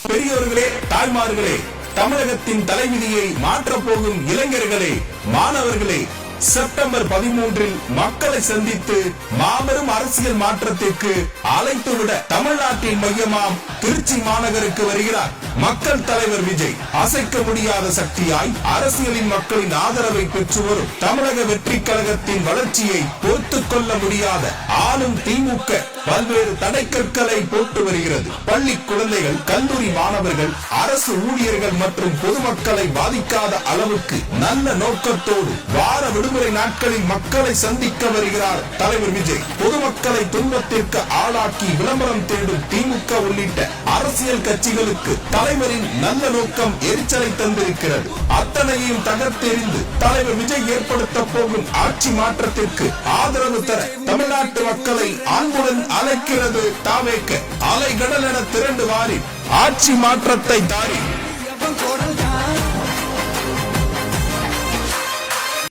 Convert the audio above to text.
பெரியவர்களே, தாய்மார்களே, தமிழகத்தின் தலைவிதியை மாற்றப் போகும் இளைஞர்களே, மாணவர்களே, செப்டம்பர் 13 மக்களை சந்தித்து மாபெரும் அரசியல் மாற்றத்திற்கு அழைத்துவிட தமிழ்நாட்டின் மையமாம் திருச்சி மாநகருக்கு வருகிறார் மக்கள் தலைவர் விஜய். அசைக்க முடியாத சக்தியாய் அரசியலின் மக்களின் ஆதரவை பெற்று வரும் தமிழக வெற்றி கழகத்தின் வளர்ச்சியை பொறுத்துக் கொள்ள முடியாத ஆளும் திமுக பல்வேறு தடைக்கற்களை போட்டு வருகிறது. பள்ளி குழந்தைகள், கல்லூரி மாணவர்கள், அரசு ஊழியர்கள் மற்றும் பொதுமக்களை பாதிக்காத அளவுக்கு நல்ல நோக்கத்தோடு வார விடுமுறை நாட்களில் மக்களை சந்திக்க வருகிறார் தலைவர் விஜய். பொதுமக்களை துன்பத்திற்கு ஆளாக்கி விளம்பரம் தேடும் திமுக உள்ளிட்ட அரசியல் கட்சிகளுக்கு தலைவரின் நல்ல நோக்கம் எரிச்சலை தந்திருக்கிறது. அத்தனையும் தகர்த்தெறிந்து தலைவர் விஜய் ஏற்படுத்த போகும் ஆட்சி மாற்றத்திற்கு ஆதரவு தர தமிழ்நாட்டு மக்களை அன்புடன் அழைக்கிறது தாவேக. அலைகடல் என திரண்டு வாரி ஆட்சி மாற்றத்தை தாரி